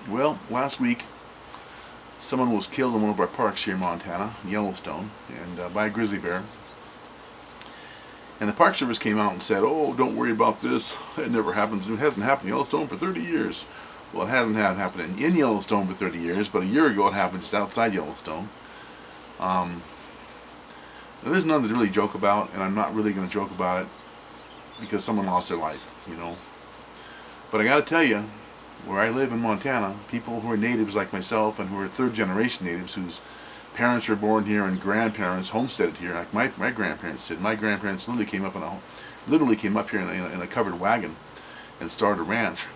Well, last week someone was killed in one of our parks here in Montana, Yellowstone, and by a grizzly bear. And the Park Service came out and said, "Oh, don't worry about this. It never happens. It hasn't happened in Yellowstone for 30 years." Well, it hasn't happened in Yellowstone for 30 years, but a year ago it happened just outside Yellowstone. There's nothing to really joke about, and I'm not really going to joke about it because someone lost their life. But I got to tell you, where I live in Montana, people who are natives like myself and who are third-generation natives whose parents were born here and grandparents homesteaded here, like my grandparents did. My grandparents literally came up here in a covered wagon and started a ranch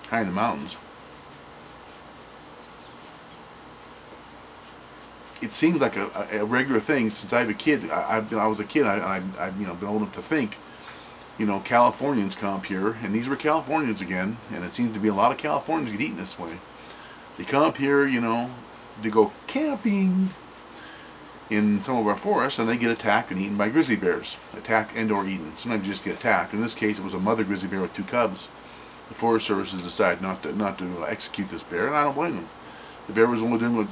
high in the mountains. It seems like a regular thing since I was a kid. I was a kid. I've been old enough to think. Californians come up here, and these were Californians again, and it seems to be a lot of Californians get eaten this way. They come up here, to go camping in some of our forests, and they get attacked and eaten by grizzly bears. Attacked and or eaten. Sometimes you just get attacked. In this case, it was a mother grizzly bear with 2 cubs. The Forest Services decided not to execute this bear, and I don't blame them. The bear was only doing what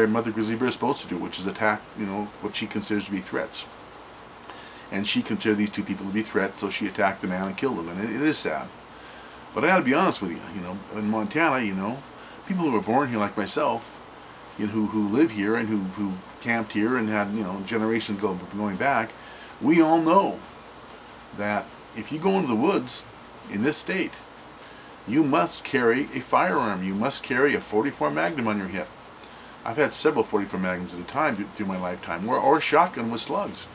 mother grizzly bear is supposed to do, which is attack, what she considers to be threats. And she considered these 2 people to be threats, so she attacked the man and killed him, and it is sad. But I got to be honest with you, in Montana, people who were born here like myself, who live here and who camped here and had generations going back, we all know that if you go into the woods in this state, you must carry a firearm. You must carry a .44 Magnum on your hip. I've had several .44 Magnums at a time through my lifetime, or a shotgun with slugs.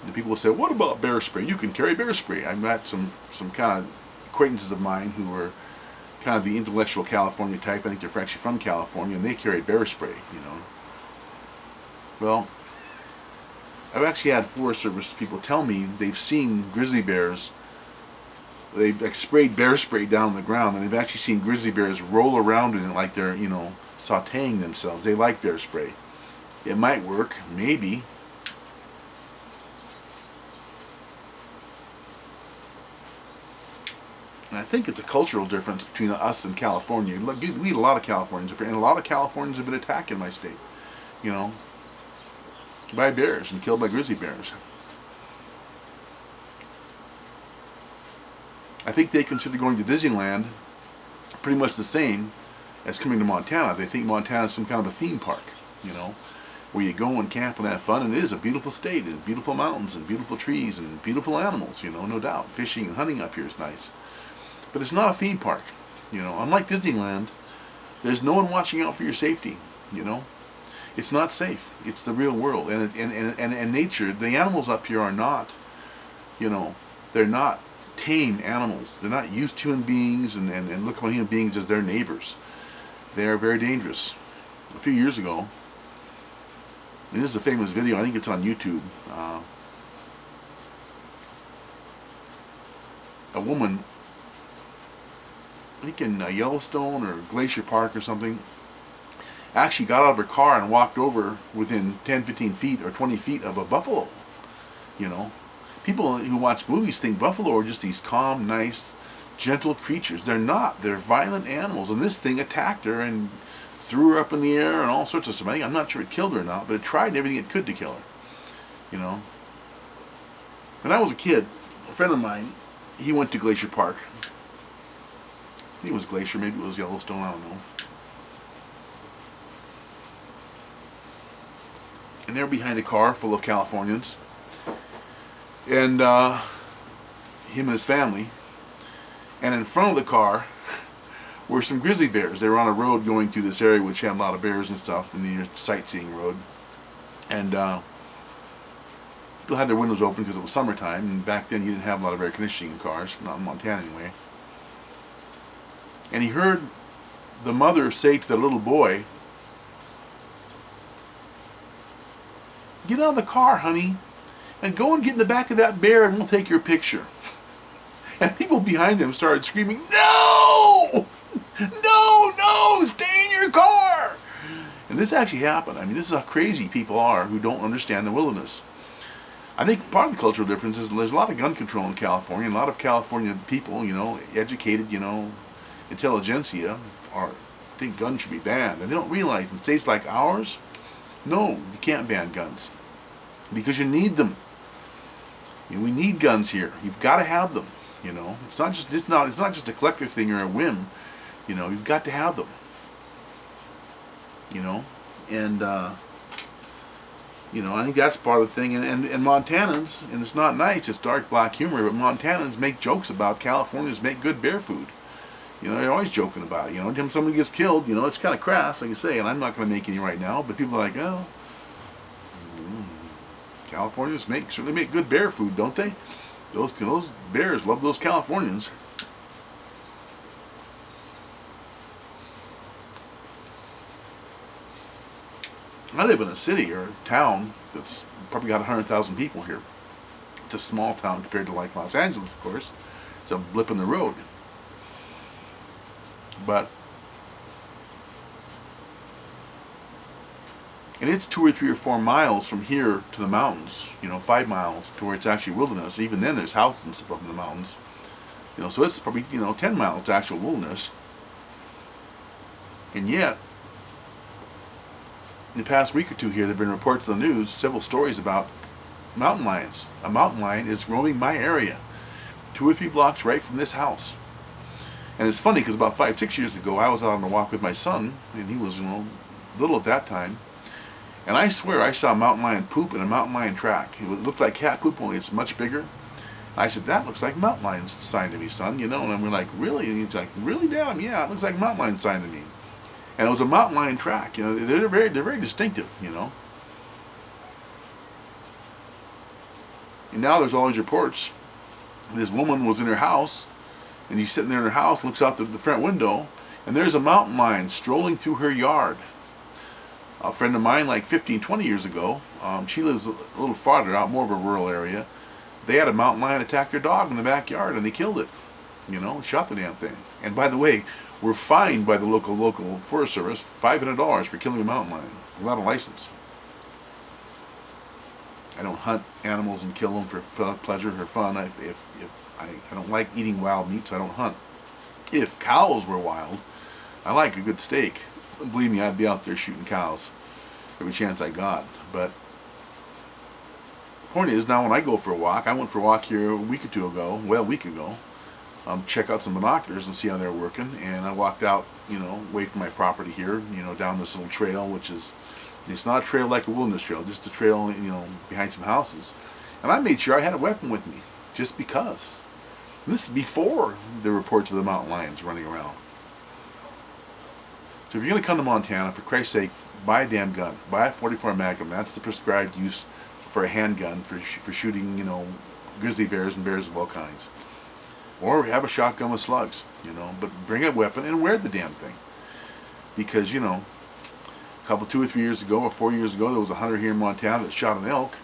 And people will say, "What about bear spray? You can carry bear spray." I've met some kind of acquaintances of mine who were kind of the intellectual California type. I think they're actually from California, and they carry bear spray. Well, I've actually had Forest Service people tell me they've seen grizzly bears. They've sprayed bear spray down on the ground, and they've actually seen grizzly bears roll around in it like they're, sautéing themselves. They like bear spray. It might work, maybe. And I think it's a cultural difference between us and California. We eat a lot of Californians up here, and a lot of Californians have been attacked in my state, by bears and killed by grizzly bears. I think they consider going to Disneyland pretty much the same as coming to Montana. They think Montana is some kind of a theme park, where you go and camp and have fun, and it is a beautiful state, and beautiful mountains, and beautiful trees, and beautiful animals, no doubt. Fishing and hunting up here is nice. But it's not a theme park, Unlike Disneyland, there's no one watching out for your safety, It's not safe. It's the real world, and nature. The animals up here are not, they're not tame animals. They're not used to human beings and look upon human beings as their neighbors. They are very dangerous. A few years ago, and this is a famous video, I think it's on YouTube, a woman, I think in Yellowstone or Glacier Park or something, actually got out of her car and walked over within 10, 15 feet or 20 feet of a buffalo. People who watch movies think buffalo are just these calm, nice, gentle creatures. They're not. They're violent animals. And this thing attacked her and threw her up in the air and all sorts of stuff. I'm not sure it killed her or not, but it tried everything it could to kill her. When I was a kid, a friend of mine, he went to Glacier Park. I think it was Glacier, maybe it was Yellowstone, I don't know. And they were behind a car full of Californians. And him and his family. And in front of the car were some grizzly bears. They were on a road going through this area which had a lot of bears and stuff, and the sightseeing road. And people had their windows open because it was summertime, and back then you didn't have a lot of air conditioning in cars, not in Montana anyway. And he heard the mother say to the little boy, "Get out of the car, honey, and go and get in the back of that bear and we'll take your picture." And people behind them started screaming, "No! No! Stay in your car!" And this actually happened. This is how crazy people are who don't understand the wilderness. I think part of the cultural difference is there's a lot of gun control in California. And a lot of California people, educated, intelligentsia, think guns should be banned. And they don't realize in states like ours, no, you can't ban guns because you need them. We need guns here. You've got to have them. It's not just a collector thing or a whim. You've got to have them. And I think that's part of the thing. And Montanans, and it's not nice, it's dark black humor, but Montanans make jokes about Californians make good bear food. They're always joking about it. Anytime somebody gets killed, it's kind of crass, like I say, and I'm not going to make any right now, but people are like, oh, Californians certainly make good bear food, don't they? Those bears love those Californians. I live in a city or a town that's probably got 100,000 people here. It's a small town compared to like Los Angeles, of course. It's a blip in the road. And it's 2 or 3 or 4 miles from here to the mountains, 5 miles to where it's actually wilderness. Even then there's houses and stuff up in the mountains. So it's probably, 10 miles to actual wilderness. And yet, in the past week or two here, there have been reports in the news, several stories about mountain lions. A mountain lion is roaming my area, 2 or 3 blocks right from this house. And it's funny because about 5-6 years ago, I was out on a walk with my son, and he was, little at that time. And I swear I saw a mountain lion poop in a mountain lion track. It looked like cat poop, only it's much bigger. I said, that looks like mountain lion's sign to me, son, And we're like, really? And he's like, really, Dad? Yeah, it looks like mountain lion sign to me. And it was a mountain lion track. They're very distinctive, And now there's all these reports. This woman was in her house, and she's sitting there in her house, looks out the front window, and there's a mountain lion strolling through her yard. A friend of mine, like 15, 20 years ago, she lives a little farther out, more of a rural area. They had a mountain lion attack their dog in the backyard, and they killed it. Shot the damn thing. And by the way, we're fined by the local Forest Service $500 for killing a mountain lion without a license. I don't hunt animals and kill them for pleasure or fun. I don't like eating wild meat, so I don't hunt. If cows were wild, I like a good steak. Believe me, I'd be out there shooting cows every chance I got. But the point is, now when I go for a walk, I went for a walk here a week ago, check out some binoculars and see how they're working, and I walked out, away from my property here, down this little trail, it's not a trail like a wilderness trail, just a trail, behind some houses. And I made sure I had a weapon with me, just because. And this is before the reports of the mountain lions running around. So if you're going to come to Montana, for Christ's sake, buy a damn gun. Buy a .44 Magnum. That's the prescribed use for a handgun for shooting, grizzly bears and bears of all kinds. Or have a shotgun with slugs, But bring a weapon and wear the damn thing. Because, 2 or 3 years ago, or 4 years ago, there was a hunter here in Montana that shot an elk.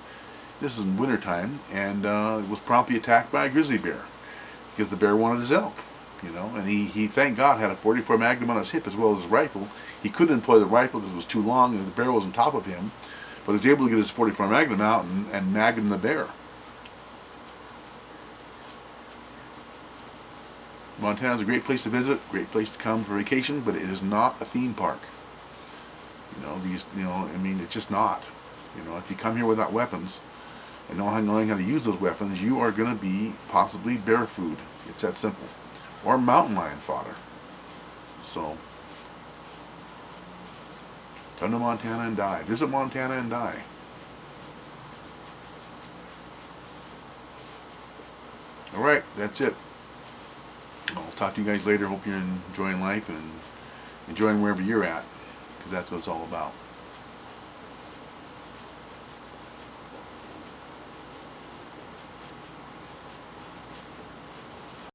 This is in wintertime, and was promptly attacked by a grizzly bear. Because the bear wanted his elk. And he thank God had a .44 Magnum on his hip as well as his rifle. He couldn't employ the rifle because it was too long and the bear was on top of him, but he was able to get his .44 Magnum out and magnum the bear. Montana's a great place to visit, great place to come for vacation, but it is not a theme park. It's just not. If you come here without weapons and knowing how to use those weapons, you are going to be possibly bear food. It's that simple. Or mountain lion fodder. So, come to Montana and die. Visit Montana and die. Alright, that's it. I'll talk to you guys later. Hope you're enjoying life and enjoying wherever you're at, because that's what it's all about.